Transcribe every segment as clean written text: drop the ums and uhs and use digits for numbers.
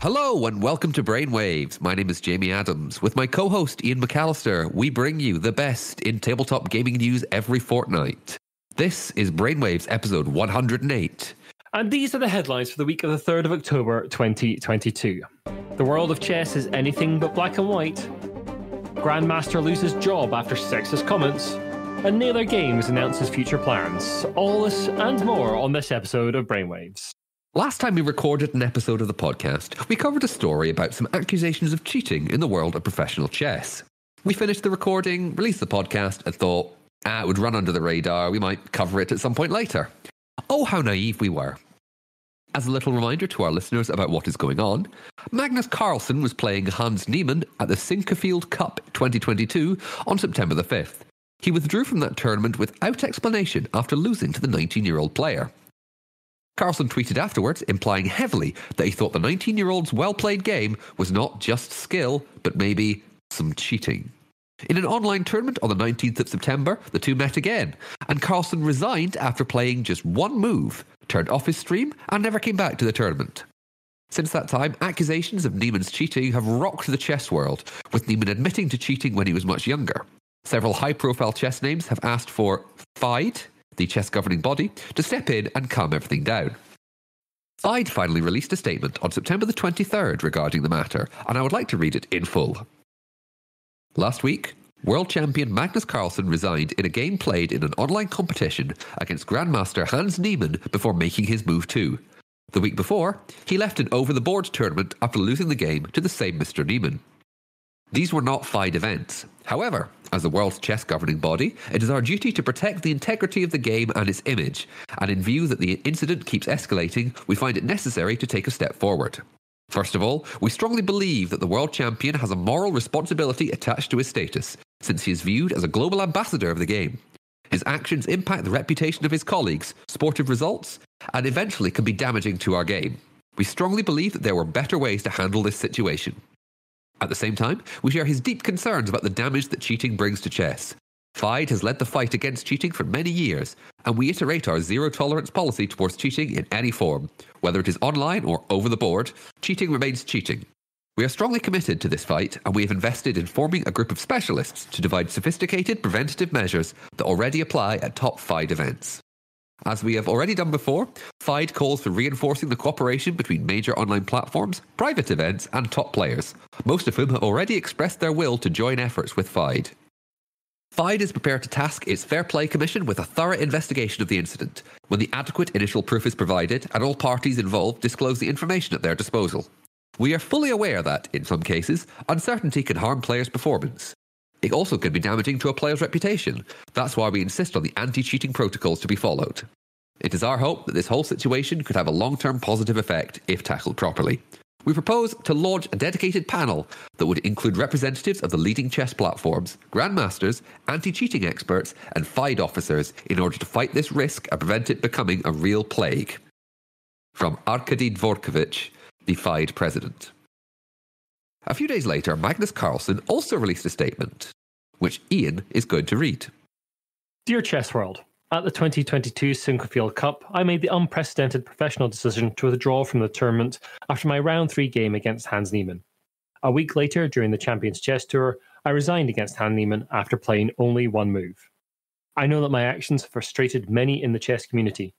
Hello and welcome to Brainwaves. My name is Jamie Adams. With my co-host Ian McAllister, we bring you the best in tabletop gaming news every fortnight. This is Brainwaves episode 108. And these are the headlines for the week of the 3rd of October 2022. The world of chess is anything but black and white. Grandmaster loses job after sexist comments. And Naylor Games announces future plans. All this and more on this episode of Brainwaves. Last time we recorded an episode of the podcast, we covered a story about some accusations of cheating in the world of professional chess. We finished the recording, released the podcast, and thought, it would run under the radar, we might cover it at some point later. Oh, how naive we were. As a little reminder to our listeners about what is going on, Magnus Carlsen was playing Hans Newan at the Sinquefield Cup 2022 on September the 5th. He withdrew from that tournament without explanation after losing to the 19-year-old player. Carlsen tweeted afterwards, implying heavily that he thought the 19-year-old's well-played game was not just skill, but maybe some cheating. In an online tournament on the 19th of September, the two met again, and Carlsen resigned after playing just one move, turned off his stream, and never came back to the tournament. Since that time, accusations of Newan's cheating have rocked the chess world, with Newan admitting to cheating when he was much younger. Several high-profile chess names have asked for Fide, the chess governing body, to step in and calm everything down. Fide finally released a statement on September the 23rd regarding the matter, and I would like to read it in full. Last week, world champion Magnus Carlsen resigned in a game played in an online competition against Grandmaster Hans Newan before making his move too. The week before, he left an over-the-board tournament after losing the game to the same Mr. Newan. These were not Fide events. However, as the world's chess governing body, it is our duty to protect the integrity of the game and its image, and in view that the incident keeps escalating, we find it necessary to take a step forward. First of all, we strongly believe that the world champion has a moral responsibility attached to his status, since he is viewed as a global ambassador of the game. His actions impact the reputation of his colleagues, sportive results, and eventually can be damaging to our game. We strongly believe that there were better ways to handle this situation. At the same time, we share his deep concerns about the damage that cheating brings to chess. Fide has led the fight against cheating for many years, and we iterate our zero-tolerance policy towards cheating in any form. Whether it is online or over the board, cheating remains cheating. We are strongly committed to this fight, and we have invested in forming a group of specialists to devise sophisticated preventative measures that already apply at top Fide events. As we have already done before, Fide calls for reinforcing the cooperation between major online platforms, private events, and top players, most of whom have already expressed their will to join efforts with Fide. Fide is prepared to task its Fair Play Commission with a thorough investigation of the incident, when the adequate initial proof is provided and all parties involved disclose the information at their disposal. We are fully aware that, in some cases, uncertainty can harm players' performance. It also can be damaging to a player's reputation. That's why we insist on the anti-cheating protocols to be followed. It is our hope that this whole situation could have a long-term positive effect if tackled properly. We propose to launch a dedicated panel that would include representatives of the leading chess platforms, grandmasters, anti-cheating experts, and Fide officers in order to fight this risk and prevent it becoming a real plague. From Arkady Dvorkovich, the Fide president. A few days later, Magnus Carlsen also released a statement, which Ian is going to read. Dear Chess World, at the 2022 Sinquefield Cup, I made the unprecedented professional decision to withdraw from the tournament after my round 3 game against Hans Newan. A week later, during the Champions Chess Tour, I resigned against Hans Newan after playing only one move. I know that my actions have frustrated many in the chess community.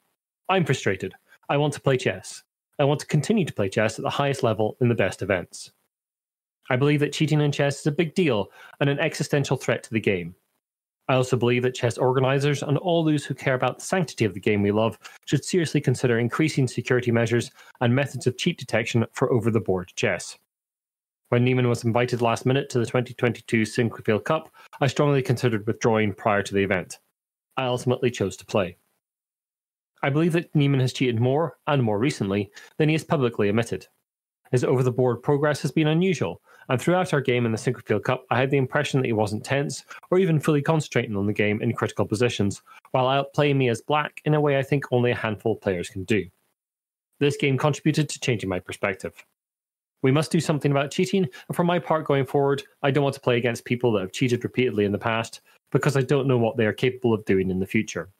I'm frustrated. I want to play chess. I want to continue to play chess at the highest level in the best events. I believe that cheating in chess is a big deal and an existential threat to the game. I also believe that chess organisers and all those who care about the sanctity of the game we love should seriously consider increasing security measures and methods of cheat detection for over-the-board chess. When Newan was invited last minute to the 2022 Sinquefield Cup, I strongly considered withdrawing prior to the event. I ultimately chose to play. I believe that Newan has cheated more, and more recently, than he has publicly admitted. His over-the-board progress has been unusual, and throughout our game in the Sinquefield Cup, I had the impression that he wasn't tense or even fully concentrating on the game in critical positions, while outplaying me as black in a way I think only a handful of players can do. This game contributed to changing my perspective. We must do something about cheating, and for my part going forward, I don't want to play against people that have cheated repeatedly in the past, because I don't know what they are capable of doing in the future.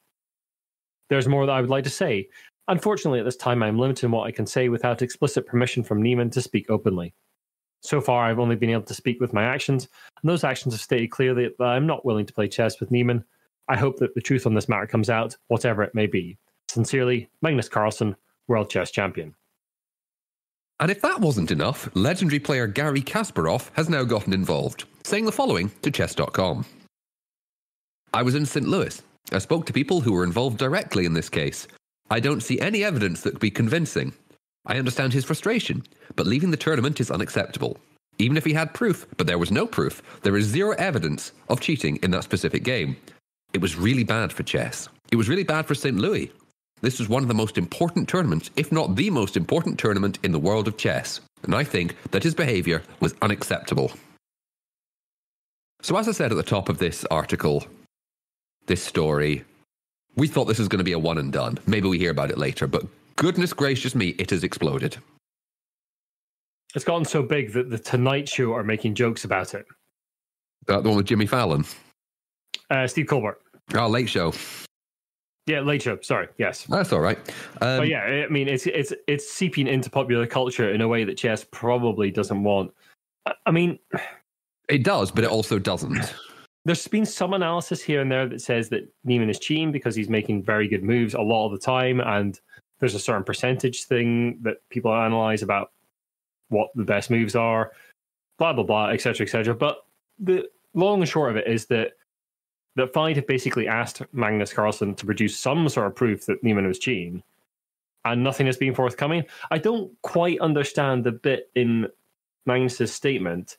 There's more that I would like to say, Unfortunately, at this time, I'm limited in what I can say without explicit permission from Newan to speak openly. So far, I've only been able to speak with my actions, and those actions have stated clearly that I'm not willing to play chess with Newan. I hope that the truth on this matter comes out, whatever it may be. Sincerely, Magnus Carlsen, World Chess Champion. And if that wasn't enough, legendary player Garry Kasparov has now gotten involved, saying the following to chess.com. I was in St. Louis. I spoke to people who were involved directly in this case. I don't see any evidence that could be convincing. I understand his frustration, but leaving the tournament is unacceptable. Even if he had proof, but there was no proof, there is zero evidence of cheating in that specific game. It was really bad for chess. It was really bad for St. Louis. This was one of the most important tournaments, if not the most important tournament in the world of chess, and I think that his behaviour was unacceptable. So as I said at the top of this article, this story, we thought this was going to be a one and done. Maybe we hear about it later, but goodness gracious me, it has exploded. It's gotten so big that the Tonight Show are making jokes about it. The one with Jimmy Fallon? Steve Colbert. Oh, Late Show. Yeah, Late Show. Sorry, yes. That's all right. But yeah, I mean, it's seeping into popular culture in a way that chess probably doesn't want. I mean, it does, but it also doesn't. There's been some analysis here and there that says that Newan is cheating because he's making very good moves a lot of the time, and there's a certain percentage thing that people analyze about what the best moves are, blah, blah, blah, etc., etc. But the long and short of it is that Fide have basically asked Magnus Carlsen to produce some sort of proof that Newan was cheating, and nothing has been forthcoming. I don't quite understand the bit in Magnus's statement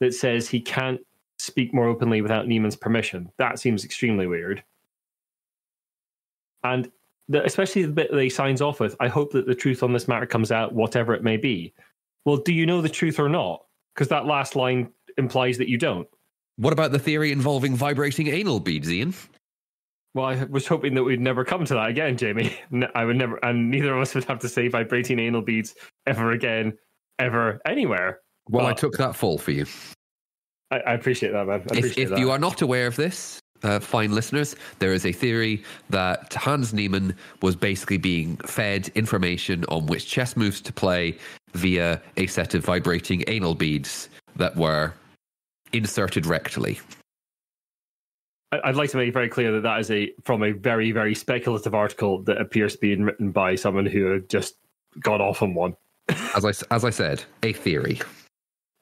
that says he can't speak more openly without Newan's permission. That seems extremely weird. And especially the bit that he signs off with, I hope that the truth on this matter comes out, whatever it may be. Well, do you know the truth or not? Because that last line implies that you don't. What about the theory involving vibrating anal beads, Ian? Well, I was hoping that we'd never come to that again, Jamie. I would never, and neither of us would have to say vibrating anal beads ever again, ever, anywhere. Well, I took that fall for you. I appreciate that, man. If you are not aware of this, fine listeners, there is a theory that Hans Niemann was basically being fed information on which chess moves to play via a set of vibrating anal beads that were inserted rectally. I'd like to make it very clear that is from a very, very speculative article that appears to be written by someone who had just got off on one. As I said, a theory.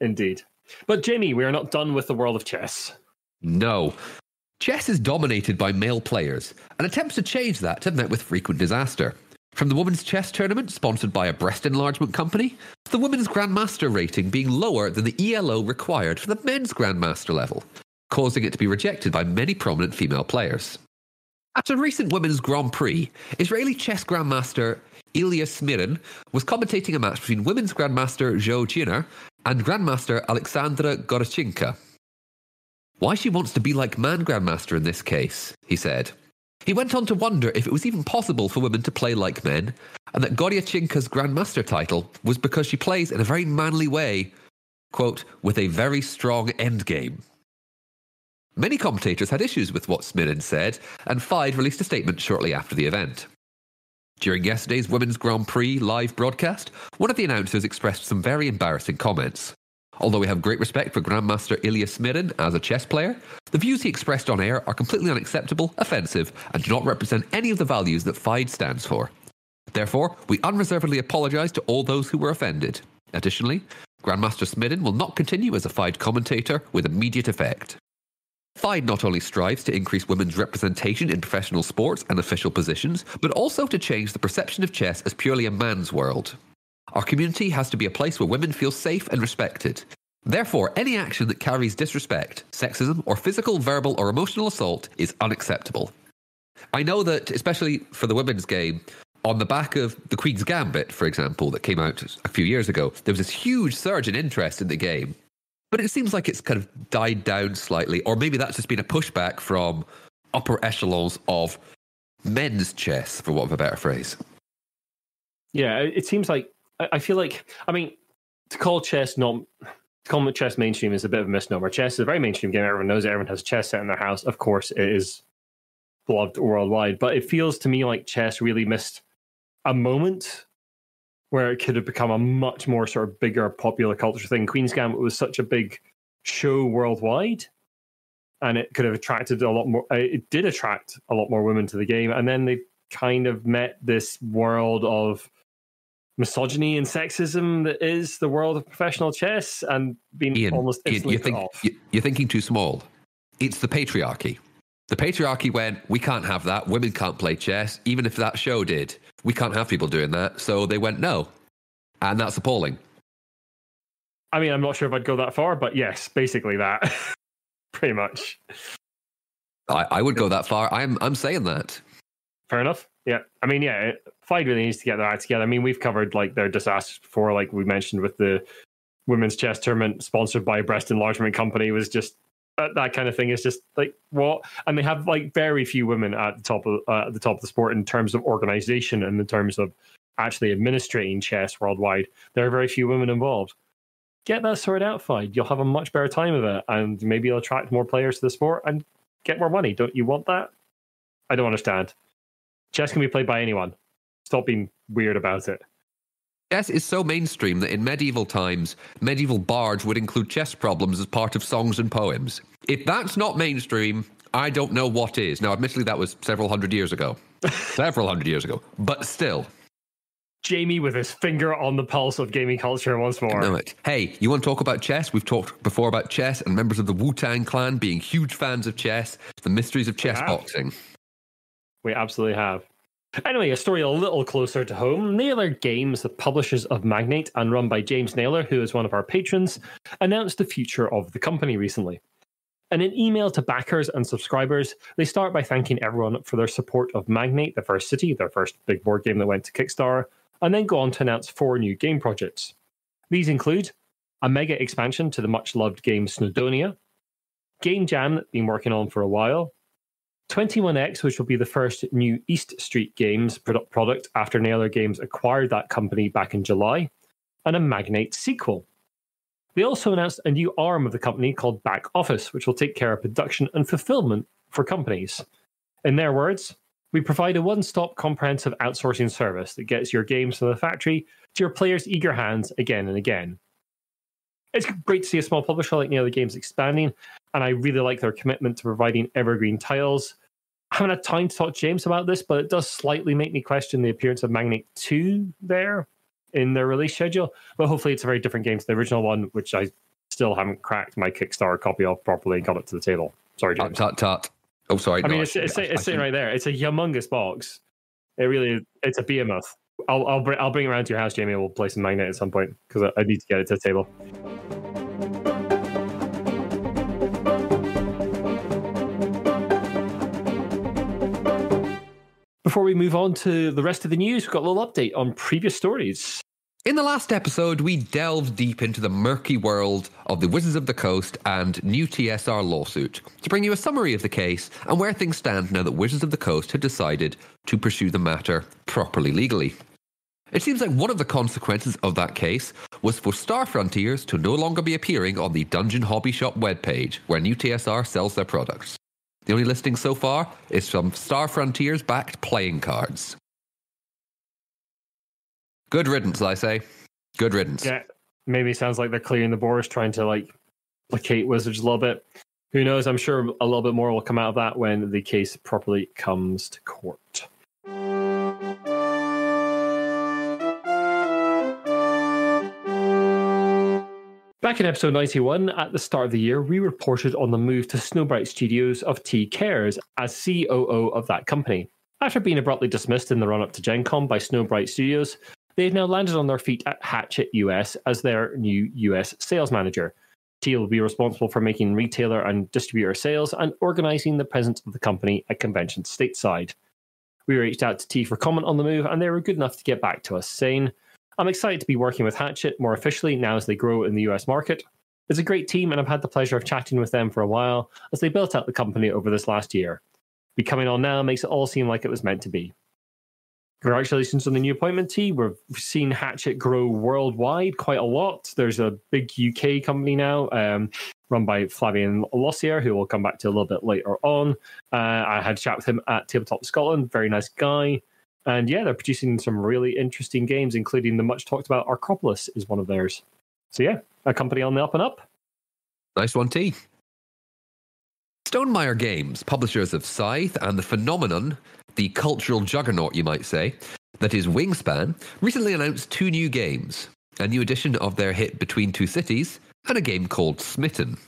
Indeed. But Jamie, we are not done with the world of chess. No. Chess is dominated by male players, and attempts to change that have met with frequent disaster. From the women's chess tournament sponsored by a breast enlargement company, to the women's Grandmaster rating being lower than the Iello required for the men's Grandmaster level, causing it to be rejected by many prominent female players. At a recent women's Grand Prix, Israeli chess Grandmaster Iello Smirin was commentating a match between women's Grandmaster Zhou Jiner and Grandmaster Alexandra Gorochinka. Why she wants to be like man Grandmaster in this case, he said. He went on to wonder if it was even possible for women to play like men, and that Gorochinka's Grandmaster title was because she plays in a very manly way, quote, with a very strong endgame. Many commentators had issues with what Smirin said, and Fide released a statement shortly after the event. During yesterday's Women's Grand Prix live broadcast, one of the announcers expressed some very embarrassing comments. Although we have great respect for Grandmaster Iello Smirin as a chess player, the views he expressed on air are completely unacceptable, offensive, and do not represent any of the values that Fide stands for. Therefore, we unreservedly apologise to all those who were offended. Additionally, Grandmaster Smirin will not continue as a Fide commentator with immediate effect. Fide not only strives to increase women's representation in professional sports and official positions, but also to change the perception of chess as purely a man's world. Our community has to be a place where women feel safe and respected. Therefore, any action that carries disrespect, sexism, or physical, verbal, or emotional assault is unacceptable. I know that, especially for the women's game, on the back of the Queen's Gambit, for example, that came out a few years ago, there was this huge surge in interest in the game. But it seems like it's kind of died down slightly, or maybe that's just been a pushback from upper echelons of men's chess, for want of a better phrase. Yeah, it seems like, I feel like, I mean, to call chess mainstream is a bit of a misnomer. Chess is a very mainstream game. Everyone knows it. Everyone has a chess set in their house. Of course, it is beloved worldwide. But it feels to me like chess really missed a moment where it could have become a much more sort of bigger popular culture thing. Queen's Gambit was such a big show worldwide, and it could have attracted a lot more. It did attract a lot more women to the game, and then they kind of met this world of misogyny and sexism that is the world of professional chess, and being Iain, almost instantly put off. You're thinking too small. It's the patriarchy. The patriarchy went, we can't have that. Women can't play chess. Even if that show did, we can't have people doing that. So they went, no. And that's appalling. I mean, I'm not sure if I'd go that far, but yes, basically that. Pretty much. I would go that far. I'm saying that. Fair enough. Yeah. I mean, yeah, Fide really needs to get their act together. I mean, we've covered like their disasters before, like we mentioned with the women's chess tournament sponsored by a breast enlargement company was just that kind of thing is just like what, and they have like very few women at the top of the sport in terms of organization and in terms of actually administrating chess worldwide. There are very few women involved. Get that sorted out, Fide. You'll have a much better time of it, and maybe you'll attract more players to the sport and get more money. Don't you want that? I don't understand. Chess can be played by anyone. Stop being weird about it. Chess is so mainstream that in medieval times, medieval bards would include chess problems as part of songs and poems. If that's not mainstream, I don't know what is. Now, admittedly, that was several hundred years ago. But still. Jamie with his finger on the pulse of gaming culture once more. Know it. Hey, you want to talk about chess? We've talked before about chess and members of the Wu-Tang Clan being huge fans of chess, the mysteries of chess boxing. We absolutely have. Anyway, a story a little closer to home. Naylor Games, the publishers of Magnate and run by James Naylor, who is one of our patrons, announced the future of the company recently. In an email to backers and subscribers, they start by thanking everyone for their support of Magnate, the First City, their first big board game that went to Kickstarter, and then go on to announce 4 new game projects. These include a mega expansion to the much-loved game Snowdonia, Game Jam that they've been working on for a while, 21X, which will be the first new East Street Games product after Naylor Games acquired that company back in July, and a Magnate sequel. They also announced a new arm of the company called Back Office, which will take care of production and fulfillment for companies. In their words, we provide a one-stop comprehensive outsourcing service that gets your games from the factory to your players' eager hands again and again. It's great to see a small publisher like Naylor Games expanding, and I really like their commitment to providing evergreen titles. I haven't had time to talk to James about this, but it does slightly make me question the appearance of Magnate 2 there in their release schedule. But hopefully it's a very different game to the original one, which I still haven't cracked my Kickstarter copy of properly and got it to the table. Sorry, James. Tut. Oh, sorry. I mean, it's sitting right there. It's a humongous box. It really is. It's a behemoth. I'll bring it around to your house, Jamie. We'll play some Magnate at some point because I need to get it to the table. Before we move on to the rest of the news, we've got a little update on previous stories. In the last episode, we delved deep into the murky world of the Wizards of the Coast and new TSR lawsuit to bring you a summary of the case and where things stand now that Wizards of the Coast had decided to pursue the matter properly legally. It seems like one of the consequences of that case was for Star Frontiers to no longer be appearing on the Dungeon Hobby Shop webpage where new TSR sells their products. The only listing so far is some Star Frontiers-backed playing cards. Good riddance, I say. Good riddance. Yeah, maybe it sounds like they're clearing the borders, trying to placate Wizards a little bit. Who knows? I'm sure a little bit more will come out of that when the case properly comes to court. Back in episode 91, at the start of the year, we reported on the move to Snowbright Studios of T.Caires as COO of that company. After being abruptly dismissed in the run-up to Gen Con by Snowbright Studios, they've now landed on their feet at Hachette US as their new US sales manager. T will be responsible for making retailer and distributor sales and organising the presence of the company at conventions stateside. We reached out to T for comment on the move, and they were good enough to get back to us, saying, I'm excited to be working with Hachette more officially now as they grow in the US market. It's a great team, and I've had the pleasure of chatting with them for a while as they built out the company over this last year. Becoming on now makes it all seem like it was meant to be. Congratulations on the new appointment, T. We've seen Hachette grow worldwide quite a lot. There's a big UK company now, run by Flavian Lossier, who we'll come back to a little bit later on. I had a chat with him at Tabletop Scotland. Very nice guy. And yeah, they're producing some really interesting games, including the much talked about Arcopolis is one of theirs. So yeah, a company on the up and up. Nice one, T. Stonemaier Games, publishers of Scythe and the phenomenon, the cultural juggernaut, you might say, that is Wingspan, recently announced 2 new games, a new edition of their hit Between Two Cities, and a game called Smitten.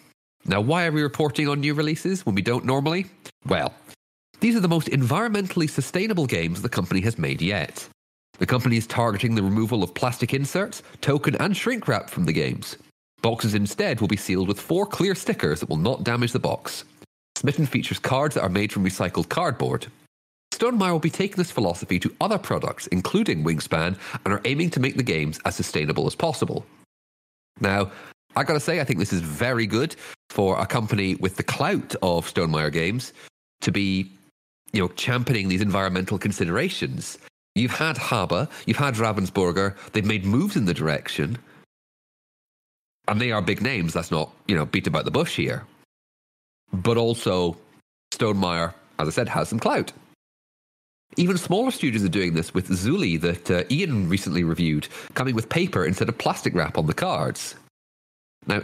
Now, why are we reporting on new releases when we don't normally? Well, these are the most environmentally sustainable games the company has made yet. The company is targeting the removal of plastic inserts, token and shrink wrap from the games. Boxes instead will be sealed with 4 clear stickers that will not damage the box. Smitten features cards that are made from recycled cardboard. Stonemaier will be taking this philosophy to other products, including Wingspan, and are aiming to make the games as sustainable as possible. Now, I gotta say, I think this is very good for a company with the clout of Stonemaier Games to be, championing these environmental considerations. You've had Haber, you've had Ravensburger, they've made moves in the direction, and they are big names. Let's not, beat about the bush here. But also, Stonemaier, as I said, has some clout. Even smaller studios are doing this with Zuli that Iain recently reviewed, coming with paper instead of plastic wrap on the cards. Now,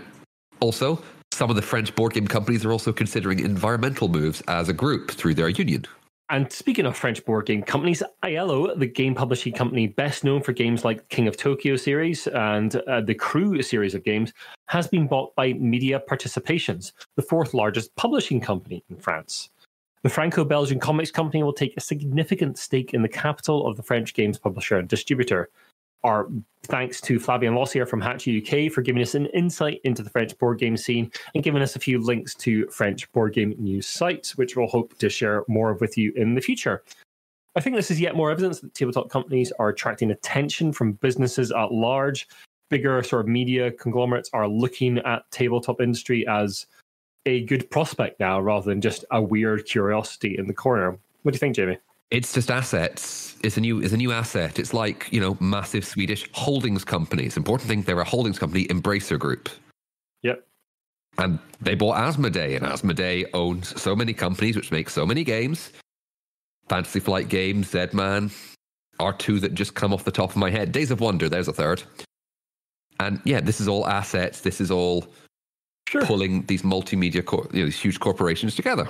also, some of the French board game companies are also considering environmental moves as a group through their union. And speaking of French board game companies, Iello, the game publishing company best known for games like King of Tokyo series and the Crew series of games, has been bought by Media Participations, the 4th largest publishing company in France. The Franco-Belgian comics company will take a significant stake in the capital of the French games publisher and distributor. Our thanks to Flavien Lossier from Hachette UK for giving us an insight into the French board game scene and giving us a few links to French board game news sites, which we'll hope to share more of with you in the future. I think this is yet more evidence that tabletop companies are attracting attention from businesses at large. Bigger sort of media conglomerates are looking at tabletop industry as a good prospect now rather than just a weird curiosity in the corner. What do you think, Jamie? It's just assets. It's a new asset. It's like, massive Swedish holdings companies. Important thing, they're a holdings company, Embracer Group. Yep. And they bought Asmodee, and Asmodee owns so many companies which make so many games. Fantasy Flight Games, Z-Man are 2 that just come off the top of my head. Days of Wonder, there's a 3rd. And yeah, this is all assets. This is all pulling these multimedia, these huge corporations together.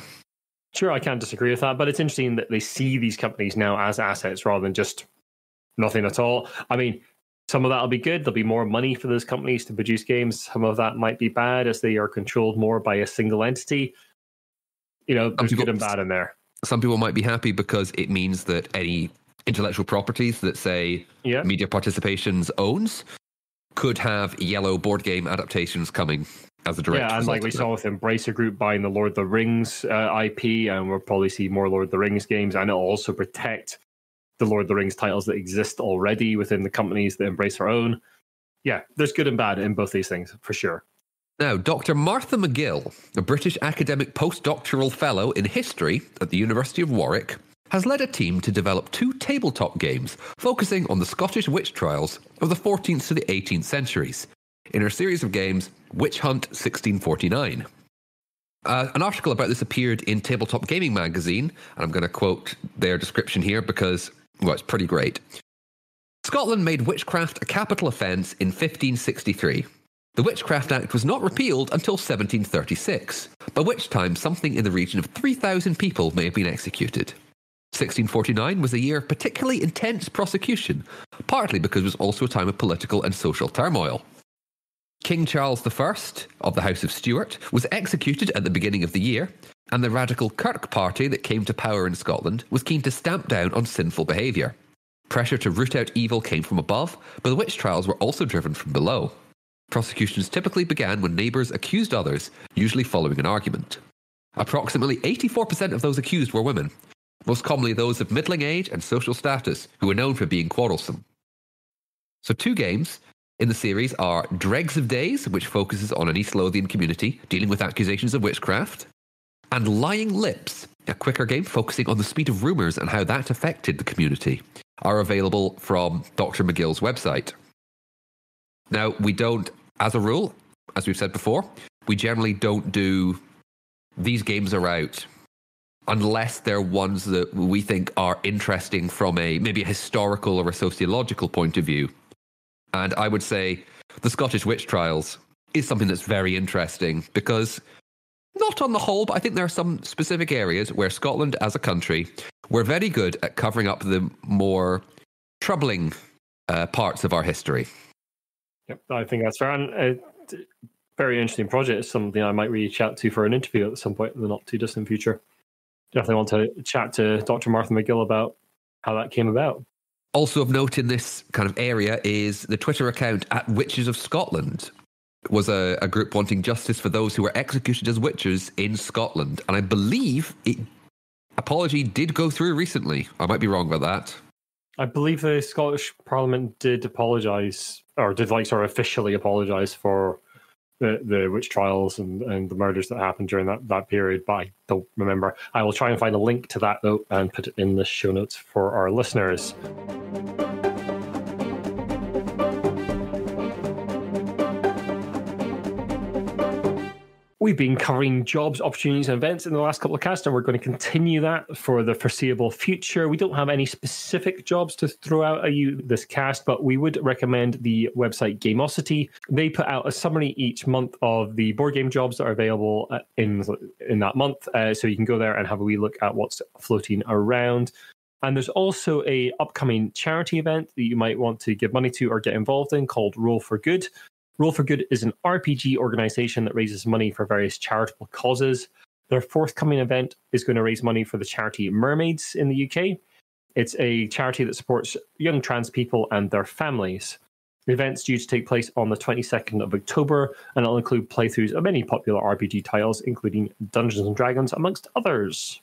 Sure, I can't disagree with that, but it's interesting that they see these companies now as assets rather than just nothing at all. I mean, some of that will be good. There'll be more money for those companies to produce games. Some of that might be bad as they are controlled more by a single entity. There's good and bad in there. Some people might be happy because it means that any intellectual properties that, say, Media Participations owns could have Iello board game adaptations coming as a direct and like we saw with Embracer Group buying the Lord of the Rings IP, and we'll probably see more Lord of the Rings games, and it'll also protect the Lord of the Rings titles that exist already within the companies that Embracer own. Yeah, there's good and bad in both these things, for sure. Now, Dr. Martha McGill, a British academic postdoctoral fellow in history at the University of Warwick, has led a team to develop 2 tabletop games focusing on the Scottish witch trials of the 14th to the 18th centuries, in her series of games, Witch Hunt 1649. An article about this appeared in Tabletop Gaming magazine, and I'm going to quote their description here because, it's pretty great. Scotland made witchcraft a capital offence in 1563. The Witchcraft Act was not repealed until 1736, by which time something in the region of 3,000 people may have been executed. 1649 was a year of particularly intense prosecution, partly because it was also a time of political and social turmoil. King Charles I of the House of Stuart was executed at the beginning of the year, and the radical Kirk party that came to power in Scotland was keen to stamp down on sinful behaviour. Pressure to root out evil came from above, but the witch trials were also driven from below. Prosecutions typically began when neighbours accused others, usually following an argument. Approximately 84% of those accused were women, most commonly those of middling age and social status, who were known for being quarrelsome. So 2 games in the series are Dregs of Days, which focuses on an East Lothian community dealing with accusations of witchcraft, and Lying Lips, a quicker game focusing on the speed of rumours and how that affected the community, are available from Dr. McGill's website. Now, we don't, as a rule, as we've said before, we generally don't do these games are out, unless they're ones that we think are interesting from a maybe a historical or a sociological point of view. And I would say the Scottish witch trials is something that's very interesting because, not on the whole, but I think there are some specific areas where Scotland as a country, we're very good at covering up the more troubling parts of our history. Yep, I think that's fair. And very interesting project. It's something I might reach out to for an interview at some point in the not too distant future. Definitely want to chat to Dr. Martha McGill about how that came about. Also of note in this kind of area is the Twitter account at Witches of Scotland. It was a group wanting justice for those who were executed as witches in Scotland. And I believe apology did go through recently. I might be wrong about that. I believe the Scottish Parliament did apologise, or did officially apologise for the witch trials and the murders that happened during that period, but I don't remember. I will try and find a link to that, though, and put it in the show notes for our listeners. We've been covering jobs, opportunities, and events in the last couple of casts, and we're going to continue that for the foreseeable future. We don't have any specific jobs to throw out at you this cast, but we would recommend the website Gameosity. They put out a summary each month of the board game jobs that are available in that month, so you can go there and have a wee look at what's floating around. And there's also a upcoming charity event that you might want to give money to or get involved in called Roll for Good. Roll for Good is an RPG organization that raises money for various charitable causes. Their forthcoming event is going to raise money for the charity Mermaids in the UK. It's a charity that supports young trans people and their families. The event's due to take place on the 22nd of October, and it'll include playthroughs of many popular RPG titles, including Dungeons & Dragons, amongst others.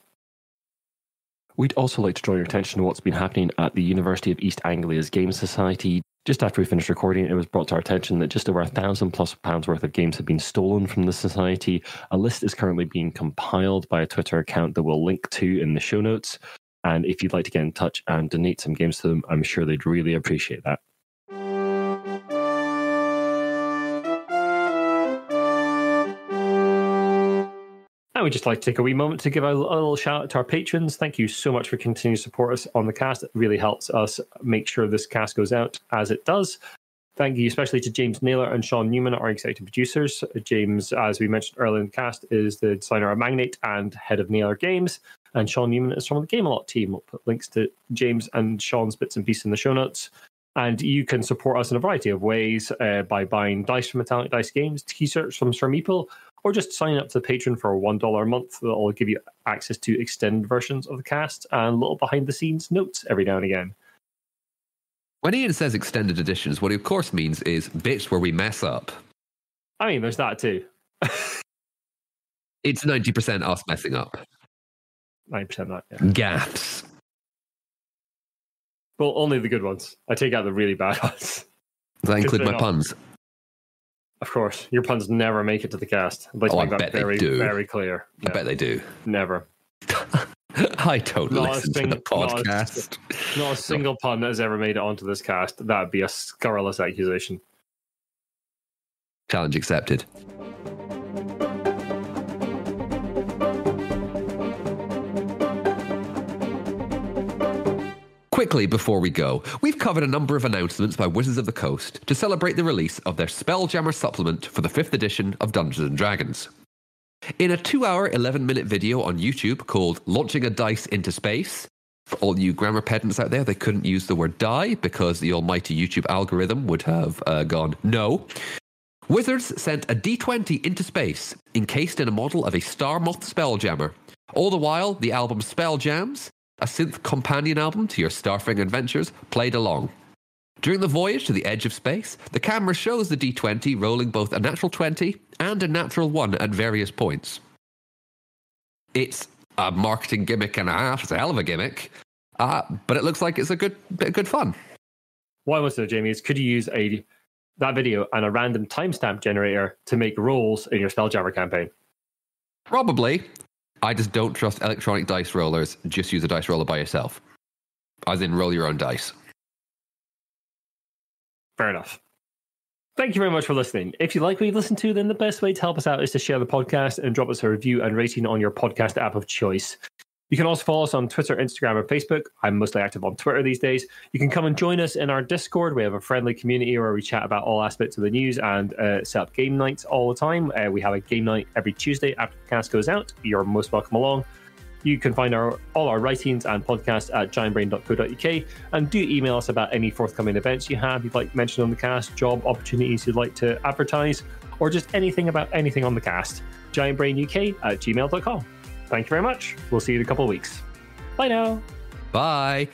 We'd also like to draw your attention to what's been happening at the University of East Anglia's Games Society. Just after we finished recording, it was brought to our attention that just over £1,000+ worth of games have been stolen from the society. A list is currently being compiled by a Twitter account that we'll link to in the show notes. And if you'd like to get in touch and donate some games to them, I'm sure they'd really appreciate that. And we'd just like to take a wee moment to give a little shout out to our patrons. Thank you so much for continuing to support us on the cast. It really helps us make sure this cast goes out as it does. Thank you especially to James Naylor and Shaun Newan, our executive producers. James, as we mentioned earlier in the cast, is the designer of Magnate and head of Naylor Games. And Shaun Newan is from the Gameosity team. We'll put links to James and Shaun's bits and pieces in the show notes. And you can support us in a variety of ways by buying dice from Metallic Dice Games, T-shirts from Sir Meeple, or just signing up to the Patreon for $1 a month. That'll give you access to extended versions of the cast and little behind-the-scenes notes every now and again. When Iain says extended editions, what he of course means is bits where we mess up. I mean, there's that too. It's 90% us messing up. 90% that, yeah. Gaffes. Well, only the good ones. I take out the really bad ones. Does that include my puns? Of course. Your puns never make it to the cast. I'd like to make that very, very clear. No, I bet they do. Never. I don't listen to the podcast. Not a single pun has ever made it onto this cast. That'd be a scurrilous accusation. Challenge accepted. Quickly before we go, we've covered a number of announcements by Wizards of the Coast to celebrate the release of their Spelljammer supplement for the 5th edition of Dungeons & Dragons. In a 2-hour, 11-minute video on YouTube called Launching a Dice into Space, for all you grammar pedants out there, they couldn't use the word die because the almighty YouTube algorithm would have gone no. Wizards sent a D20 into space, encased in a model of a Star Moth Spelljammer. All the while, the album Spelljams, a synth companion album to your Starfinger adventures, played along. During the voyage to the edge of space, the camera shows the D20 rolling both a natural 20 and a natural 1 at various points. It's a marketing gimmick and a half. It's a hell of a gimmick, but it looks like it's a good bit of good fun. What I want to know, Jamie, is could you use that video and a random timestamp generator to make rolls in your Spelljammer campaign? Probably. I just don't trust electronic dice rollers. Just use a dice roller by yourself. As in, roll your own dice. Fair enough. Thank you very much for listening. If you like what you listen to, then the best way to help us out is to share the podcast and drop us a review and rating on your podcast app of choice. You can also follow us on Twitter, Instagram, or Facebook. I'm mostly active on Twitter these days. You can come and join us in our Discord. We have a friendly community where we chat about all aspects of the news and set up game nights all the time. We have a game night every Tuesday after the cast goes out. You're most welcome along. You can find all our writings and podcasts at giantbrain.co.uk, and do email us about any forthcoming events you have you'd like mentioned on the cast, job opportunities you'd like to advertise, or just anything about anything on the cast. giantbrainuk@gmail.com. Thank you very much. We'll see you in a couple of weeks. Bye now. Bye.